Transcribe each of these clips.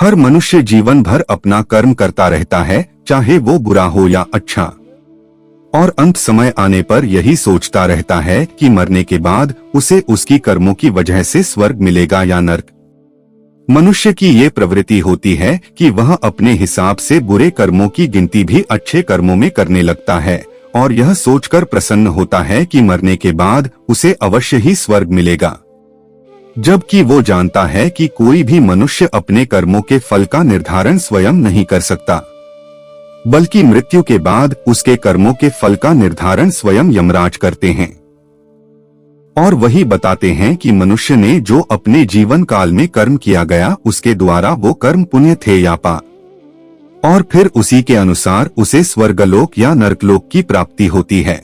हर मनुष्य जीवन भर अपना कर्म करता रहता है, चाहे वो बुरा हो या अच्छा, और अंत समय आने पर यही सोचता रहता है कि मरने के बाद उसे उसकी कर्मों की वजह से स्वर्ग मिलेगा या नरक। मनुष्य की ये प्रवृत्ति होती है कि वह अपने हिसाब से बुरे कर्मों की गिनती भी अच्छे कर्मों में करने लगता है और यह सोचकर प्रसन्न होता है कि मरने के बाद उसे अवश्य ही स्वर्ग मिलेगा, जबकि वो जानता है कि कोई भी मनुष्य अपने कर्मों के फल का निर्धारण स्वयं नहीं कर सकता, बल्कि मृत्यु के बाद उसके कर्मों के फल का निर्धारण स्वयं यमराज करते हैं। और वही बताते हैं कि मनुष्य ने जो अपने जीवन काल में कर्म किया गया उसके द्वारा वो कर्म पुण्य थे या पाप, और फिर उसी के अनुसार उसे स्वर्गलोक या नरकलोक की प्राप्ति होती है।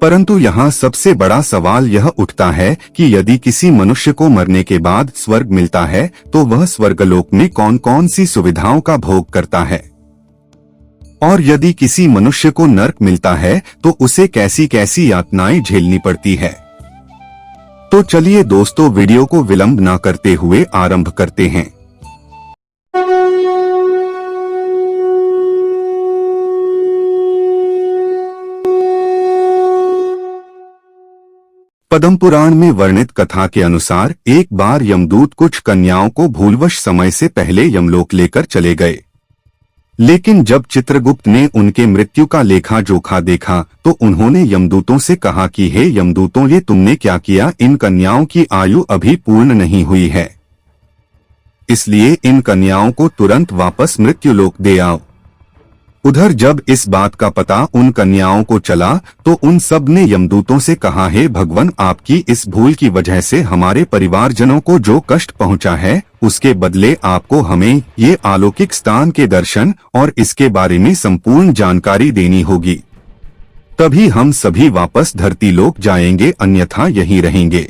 परंतु यहाँ सबसे बड़ा सवाल यह उठता है कि यदि किसी मनुष्य को मरने के बाद स्वर्ग मिलता है तो वह स्वर्गलोक में कौन कौन सी सुविधाओं का भोग करता है, और यदि किसी मनुष्य को नरक मिलता है तो उसे कैसी कैसी यातनाएं झेलनी पड़ती है। तो चलिए दोस्तों, वीडियो को विलंब न करते हुए आरंभ करते हैं। पद्म पुराण में वर्णित कथा के अनुसार एक बार यमदूत कुछ कन्याओं को भूलवश समय से पहले यमलोक लेकर चले गए, लेकिन जब चित्रगुप्त ने उनके मृत्यु का लेखा जोखा देखा तो उन्होंने यमदूतों से कहा कि हे यमदूतों, ये तुमने क्या किया? इन कन्याओं की आयु अभी पूर्ण नहीं हुई है, इसलिए इन कन्याओं को तुरंत वापस मृत्युलोक दे आओ। उधर जब इस बात का पता उन कन्याओं को चला तो उन सब ने यमदूतों से कहा, हे भगवान, आपकी इस भूल की वजह से हमारे परिवारजनों को जो कष्ट पहुंचा है उसके बदले आपको हमें ये अलौकिक स्थान के दर्शन और इसके बारे में संपूर्ण जानकारी देनी होगी, तभी हम सभी वापस धरती लोक जाएंगे, अन्यथा यहीं रहेंगे।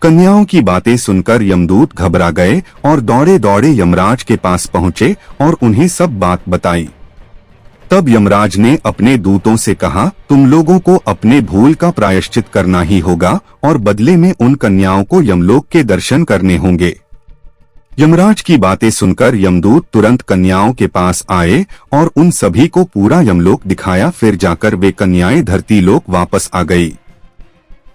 कन्याओं की बातें सुनकर यमदूत घबरा गए और दौड़े दौड़े यमराज के पास पहुंचे और उन्हें सब बात बताई। तब यमराज ने अपने दूतों से कहा, तुम लोगों को अपने भूल का प्रायश्चित करना ही होगा और बदले में उन कन्याओं को यमलोक के दर्शन करने होंगे। यमराज की बातें सुनकर यमदूत तुरंत कन्याओं के पास आए और उन सभी को पूरा यमलोक दिखाया। फिर जाकर वे कन्याएं धरती लोक वापस आ गई।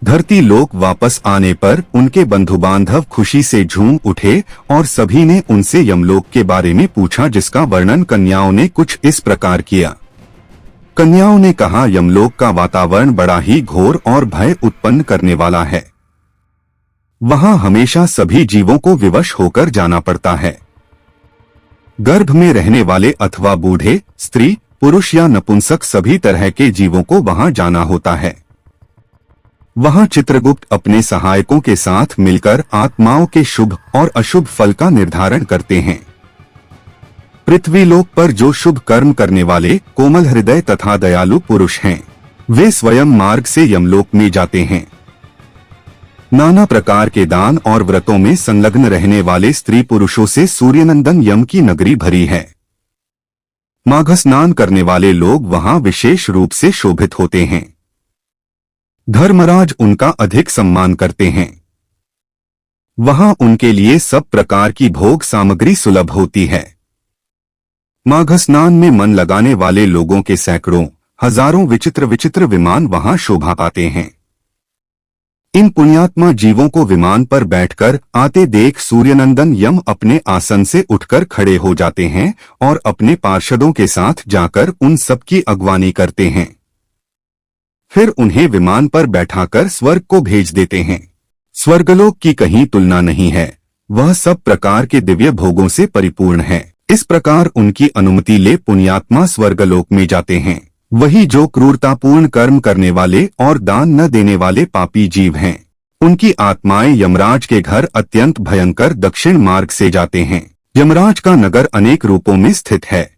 धरती लोक वापस आने पर उनके बंधु बांधव खुशी से झूम उठे और सभी ने उनसे यमलोक के बारे में पूछा, जिसका वर्णन कन्याओं ने कुछ इस प्रकार किया। कन्याओं ने कहा, यमलोक का वातावरण बड़ा ही घोर और भय उत्पन्न करने वाला है। वहां हमेशा सभी जीवों को विवश होकर जाना पड़ता है। गर्भ में रहने वाले अथवा बूढ़े, स्त्री, पुरुष या नपुंसक सभी तरह के जीवों को वहां जाना होता है। वहां चित्रगुप्त अपने सहायकों के साथ मिलकर आत्माओं के शुभ और अशुभ फल का निर्धारण करते हैं। पृथ्वीलोक पर जो शुभ कर्म करने वाले कोमल हृदय तथा दयालु पुरुष हैं, वे स्वयं मार्ग से यमलोक में जाते हैं। नाना प्रकार के दान और व्रतों में संलग्न रहने वाले स्त्री पुरुषों से सूर्यनंदन यम की नगरी भरी है। माघ स्नान करने वाले लोग वहां विशेष रूप से शोभित होते हैं। धर्मराज उनका अधिक सम्मान करते हैं। वहां उनके लिए सब प्रकार की भोग सामग्री सुलभ होती है। माघ स्नान में मन लगाने वाले लोगों के सैकड़ों हजारों विचित्र विचित्र विमान वहां शोभा पाते हैं। इन पुण्यात्मा जीवों को विमान पर बैठकर आते देख सूर्यनंदन यम अपने आसन से उठकर खड़े हो जाते हैं और अपने पार्षदों के साथ जाकर उन सबकी अगवानी करते हैं। फिर उन्हें विमान पर बैठाकर स्वर्ग को भेज देते हैं। स्वर्गलोक की कहीं तुलना नहीं है, वह सब प्रकार के दिव्य भोगों से परिपूर्ण है। इस प्रकार उनकी अनुमति ले पुण्यात्मा स्वर्गलोक में जाते हैं। वही जो क्रूरतापूर्ण कर्म करने वाले और दान न देने वाले पापी जीव हैं, उनकी आत्माएं यमराज के घर अत्यंत भयंकर दक्षिण मार्ग से जाते हैं। यमराज का नगर अनेक रूपों में स्थित है।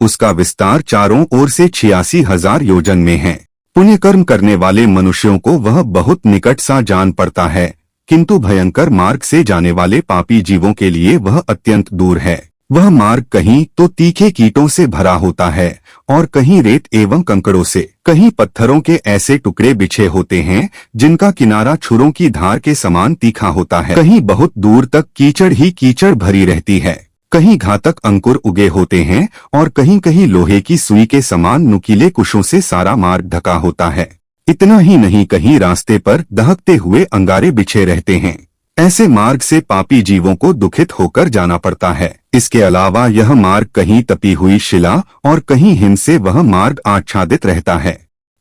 उसका विस्तार चारों ओर से 86,000 योजन में है। पुण्य कर्म करने वाले मनुष्यों को वह बहुत निकट सा जान पड़ता है, किंतु भयंकर मार्ग से जाने वाले पापी जीवों के लिए वह अत्यंत दूर है। वह मार्ग कहीं तो तीखे कीटों से भरा होता है और कहीं रेत एवं कंकड़ों से, कहीं पत्थरों के ऐसे टुकड़े बिछे होते हैं जिनका किनारा छुरों की धार के समान तीखा होता है। कहीं बहुत दूर तक कीचड़ ही कीचड़ भरी रहती है, कहीं घातक अंकुर उगे होते हैं और कहीं कहीं लोहे की सुई के समान नुकीले कुशों से सारा मार्ग ढका होता है। इतना ही नहीं, कहीं रास्ते पर दहकते हुए अंगारे बिछे रहते हैं। ऐसे मार्ग से पापी जीवों को दुखित होकर जाना पड़ता है। इसके अलावा यह मार्ग कहीं तपी हुई शिला और कहीं हिम से वह मार्ग आच्छादित रहता है।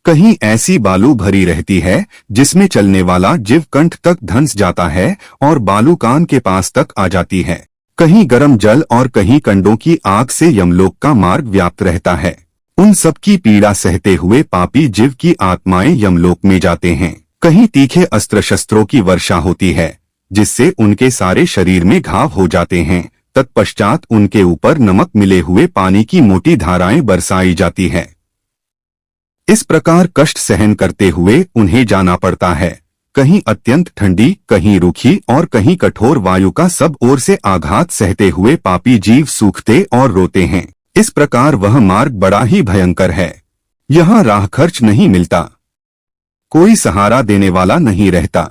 कहीं ऐसी बालू भरी रहती है जिसमें चलने वाला जीव कंठ तक धंस जाता है और बालू कान के पास तक आ जाती है। कहीं गर्म जल और कहीं कंडों की आग से यमलोक का मार्ग व्याप्त रहता है। उन सब की पीड़ा सहते हुए पापी जीव की आत्माएं यमलोक में जाते हैं। कहीं तीखे अस्त्र शस्त्रों की वर्षा होती है जिससे उनके सारे शरीर में घाव हो जाते हैं। तत्पश्चात उनके ऊपर नमक मिले हुए पानी की मोटी धाराएं बरसाई जाती है। इस प्रकार कष्ट सहन करते हुए उन्हें जाना पड़ता है। कहीं अत्यंत ठंडी, कहीं रूखी और कहीं कठोर वायु का सब ओर से आघात सहते हुए पापी जीव सूखते और रोते हैं। इस प्रकार वह मार्ग बड़ा ही भयंकर है। यहाँ राह खर्च नहीं मिलता, कोई सहारा देने वाला नहीं रहता।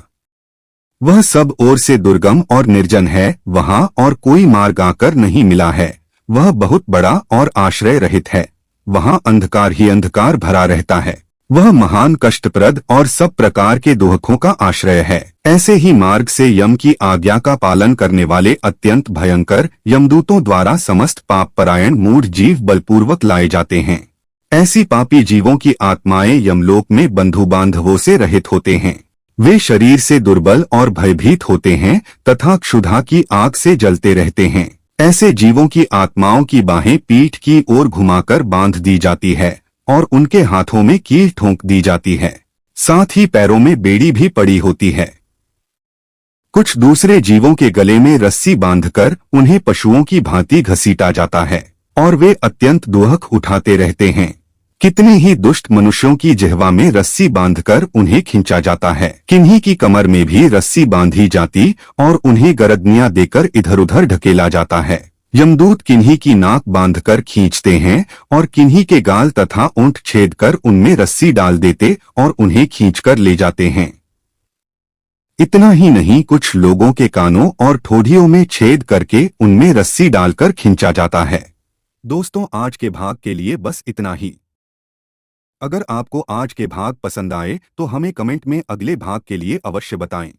वह सब ओर से दुर्गम और निर्जन है, वहाँ और कोई मार्ग आकर नहीं मिला है। वह बहुत बड़ा और आश्रय रहित है, वहाँ अंधकार ही अंधकार भरा रहता है। वह महान कष्टप्रद और सब प्रकार के दुखों का आश्रय है। ऐसे ही मार्ग से यम की आज्ञा का पालन करने वाले अत्यंत भयंकर यमदूतों द्वारा समस्त पाप परायण मूढ़ जीव बलपूर्वक लाए जाते हैं। ऐसी पापी जीवों की आत्माएं यमलोक में बंधु बांधवों से रहित होते हैं। वे शरीर से दुर्बल और भयभीत होते हैं तथा क्षुधा की आग से जलते रहते हैं। ऐसे जीवों की आत्माओं की बाहें पीठ की ओर घुमाकर बांध दी जाती है और उनके हाथों में कील ठोंक दी जाती है। साथ ही पैरों में बेड़ी भी पड़ी होती है। कुछ दूसरे जीवों के गले में रस्सी बांधकर उन्हें पशुओं की भांति घसीटा जाता है और वे अत्यंत दुहक उठाते रहते हैं। कितने ही दुष्ट मनुष्यों की जिह्वा में रस्सी बांधकर उन्हें खींचा जाता है। किन्हीं की कमर में भी रस्सी बांधी जाती और उन्हें गरदनियां देकर इधर उधर ढकेला जाता है। यमदूत किन्हीं की नाक बांधकर खींचते हैं और किन्हीं के गाल तथा ऊंट छेद कर उनमें रस्सी डाल देते और उन्हें खींचकर ले जाते हैं। इतना ही नहीं, कुछ लोगों के कानों और ठोडियों में छेद करके उनमें रस्सी डालकर खींचा जाता है। दोस्तों, आज के भाग के लिए बस इतना ही। अगर आपको आज के भाग पसंद आए तो हमें कमेंट में अगले भाग के लिए अवश्य बताएं।